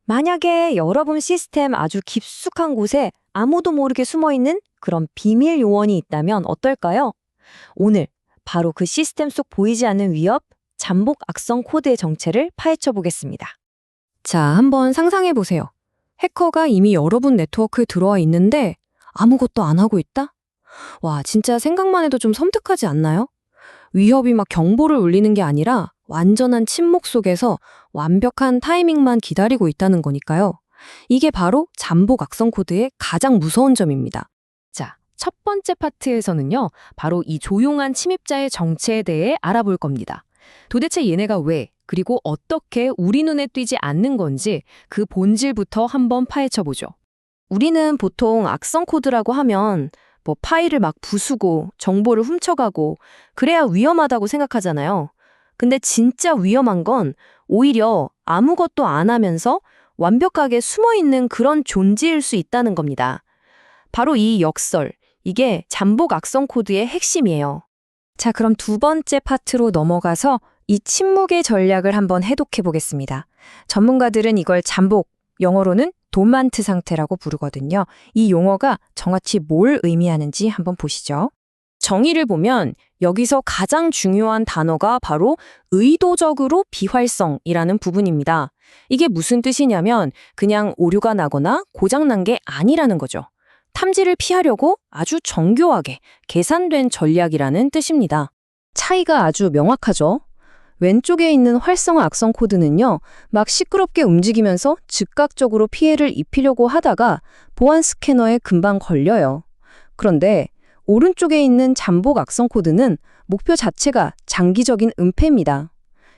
만약에 여러분 시스템 아주 깊숙한 곳에 아무도 모르게 숨어 있는 그런 비밀 요원이 있다면 어떨까요? 오늘 바로 그 시스템 속 보이지 않는 위협, 잠복 악성 코드의 정체를 파헤쳐 보겠습니다. 자, 한번 상상해 보세요. 해커가 이미 여러분 네트워크에 들어와 있는데 아무것도 안 하고 있다? 와, 진짜 생각만 해도 좀 섬뜩하지 않나요? 위협이 막 경보를 울리는 게 아니라 완전한 침묵 속에서 완벽한 타이밍만 기다리고 있다는 거니까요. 이게 바로 잠복 악성 코드의 가장 무서운 점입니다. 자, 첫 번째 파트에서는요, 바로 이 조용한 침입자의 정체에 대해 알아볼 겁니다. 도대체 얘네가 왜, 그리고 어떻게 우리 눈에 띄지 않는 건지 그 본질부터 한번 파헤쳐 보죠. 우리는 보통 악성 코드라고 하면 파일을 막 부수고 정보를 훔쳐가고 그래야 위험하다고 생각하잖아요. 근데 진짜 위험한 건 오히려 아무것도 안 하면서 완벽하게 숨어있는 그런 존재일 수 있다는 겁니다. 바로 이 역설, 이게 잠복 악성 코드의 핵심이에요. 자, 그럼 두 번째 파트로 넘어가서 이 침묵의 전략을 한번 해독해 보겠습니다. 전문가들은 이걸 잠복, 영어로는 도만트 상태라고 부르거든요. 이 용어가 정확히 뭘 의미하는지 한번 보시죠. 정의를 보면 여기서 가장 중요한 단어가 바로 의도적으로 비활성이라는 부분입니다. 이게 무슨 뜻이냐면 그냥 오류가 나거나 고장난 게 아니라는 거죠. 탐지를 피하려고 아주 정교하게 계산된 전략이라는 뜻입니다. 차이가 아주 명확하죠. 왼쪽에 있는 활성화 악성 코드는요, 막 시끄럽게 움직이면서 즉각적으로 피해를 입히려고 하다가 보안 스캐너에 금방 걸려요. 그런데 오른쪽에 있는 잠복 악성 코드는 목표 자체가 장기적인 은폐입니다.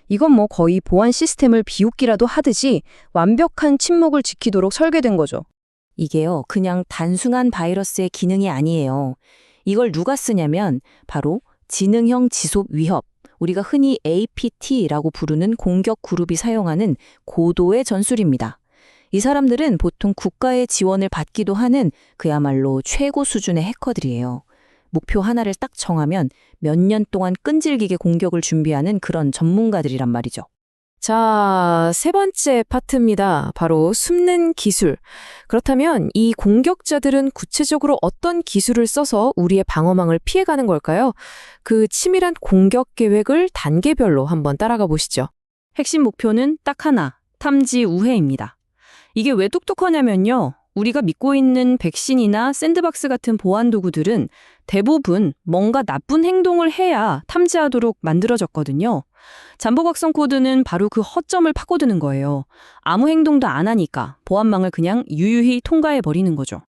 이건 거의 보안 시스템을 비웃기라도 하듯이 완벽한 침묵을 지키도록 설계된 거죠. 이게요, 그냥 단순한 바이러스의 기능이 아니에요. 이걸 누가 쓰냐면 바로 지능형 지속 위협, 우리가 흔히 APT라고 부르는 공격 그룹이 사용하는 고도의 전술입니다. 이 사람들은 보통 국가의 지원을 받기도 하는 그야말로 최고 수준의 해커들이에요. 목표 하나를 딱 정하면 몇 년 동안 끈질기게 공격을 준비하는 그런 전문가들이란 말이죠. 자, 세 번째 파트입니다. 바로 숨는 기술. 그렇다면 이 공격자들은 구체적으로 어떤 기술을 써서 우리의 방어망을 피해가는 걸까요? 그 치밀한 공격 계획을 단계별로 한번 따라가 보시죠. 핵심 목표는 딱 하나, 탐지 우회입니다. 이게 왜 똑똑하냐면요. 우리가 믿고 있는 백신이나 샌드박스 같은 보안 도구들은 대부분 뭔가 나쁜 행동을 해야 탐지하도록 만들어졌거든요. 잠복 악성 코드는 바로 그 허점을 파고드는 거예요. 아무 행동도 안 하니까 보안망을 그냥 유유히 통과해버리는 거죠.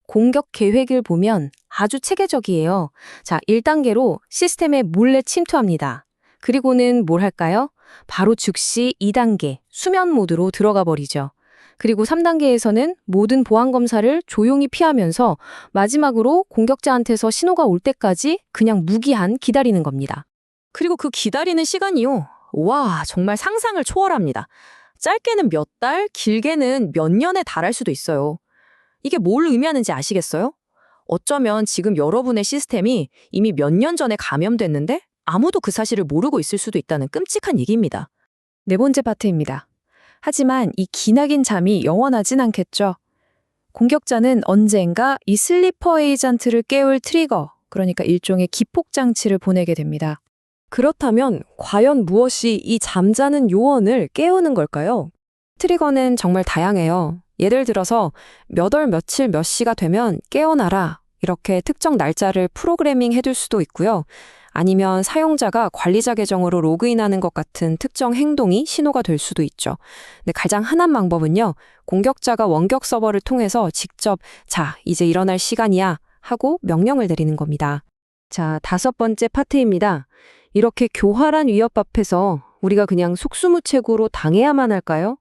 공격 계획을 보면 아주 체계적이에요. 자, 1단계로 시스템에 몰래 침투합니다. 그리고는 뭘 할까요? 바로 즉시 2단계, 수면 모드로 들어가 버리죠. 그리고 3단계에서는 모든 보안 검사를 조용히 피하면서 마지막으로 공격자한테서 신호가 올 때까지 그냥 무기한 기다리는 겁니다. 그리고 그 기다리는 시간이요. 와, 정말 상상을 초월합니다. 짧게는 몇 달, 길게는 몇 년에 달할 수도 있어요. 이게 뭘 의미하는지 아시겠어요? 어쩌면 지금 여러분의 시스템이 이미 몇 년 전에 감염됐는데 아무도 그 사실을 모르고 있을 수도 있다는 끔찍한 얘기입니다. 네 번째 파트입니다. 하지만 이 기나긴 잠이 영원하진 않겠죠. 공격자는 언젠가 이 슬리퍼 에이전트를 깨울 트리거, 그러니까 일종의 기폭장치를 보내게 됩니다. 그렇다면 과연 무엇이 이 잠자는 요원을 깨우는 걸까요? 트리거는 정말 다양해요. 예를 들어서 몇 월 며칠 몇 시가 되면 깨어나라, 이렇게 특정 날짜를 프로그래밍 해둘 수도 있고요. 아니면 사용자가 관리자 계정으로 로그인하는 것 같은 특정 행동이 신호가 될 수도 있죠. 근데 가장 흔한 방법은요, 공격자가 원격 서버를 통해서 직접 자, 이제 일어날 시간이야 하고 명령을 내리는 겁니다. 자, 다섯 번째 파트입니다. 이렇게 교활한 위협 앞에서 우리가 그냥 속수무책으로 당해야만 할까요?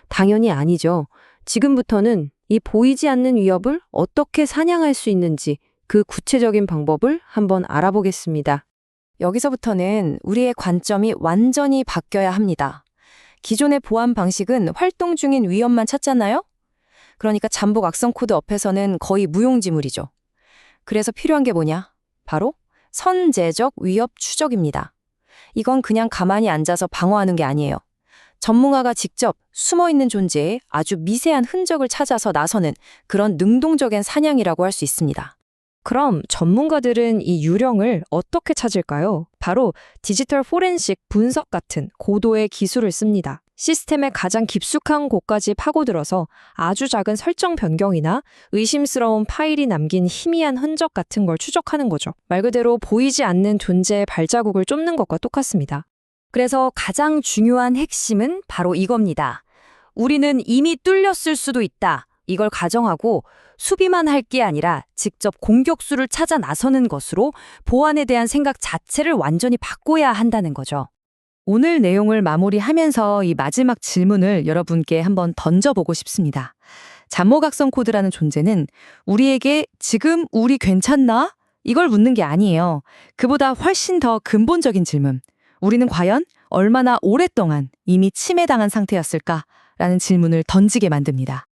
당연히 아니죠. 지금부터는 이 보이지 않는 위협을 어떻게 사냥할 수 있는지 그 구체적인 방법을 한번 알아보겠습니다. 여기서부터는 우리의 관점이 완전히 바뀌어야 합니다. 기존의 보안 방식은 활동 중인 위협만 찾잖아요? 그러니까 잠복 악성 코드 앞에서는 거의 무용지물이죠. 그래서 필요한 게 뭐냐? 바로 선제적 위협 추적입니다. 이건 그냥 가만히 앉아서 방어하는 게 아니에요. 전문가가 직접 숨어있는 존재의 아주 미세한 흔적을 찾아서 나서는 그런 능동적인 사냥이라고 할 수 있습니다. 그럼 전문가들은 이 유령을 어떻게 찾을까요? 바로 디지털 포렌식 분석 같은 고도의 기술을 씁니다. 시스템의 가장 깊숙한 곳까지 파고들어서 아주 작은 설정 변경이나 의심스러운 파일이 남긴 희미한 흔적 같은 걸 추적하는 거죠. 말 그대로 보이지 않는 존재의 발자국을 쫓는 것과 똑같습니다. 그래서 가장 중요한 핵심은 바로 이겁니다. 우리는 이미 뚫렸을 수도 있다. 이걸 가정하고 수비만 할 게 아니라 직접 공격수를 찾아 나서는 것으로 보안에 대한 생각 자체를 완전히 바꿔야 한다는 거죠. 오늘 내용을 마무리하면서 이 마지막 질문을 여러분께 한번 던져보고 싶습니다. 잠모각성 코드라는 존재는 우리에게 지금 우리 괜찮나? 이걸 묻는 게 아니에요. 그보다 훨씬 더 근본적인 질문. 우리는 과연 얼마나 오랫동안 이미 침해당한 상태였을까? 라는 질문을 던지게 만듭니다.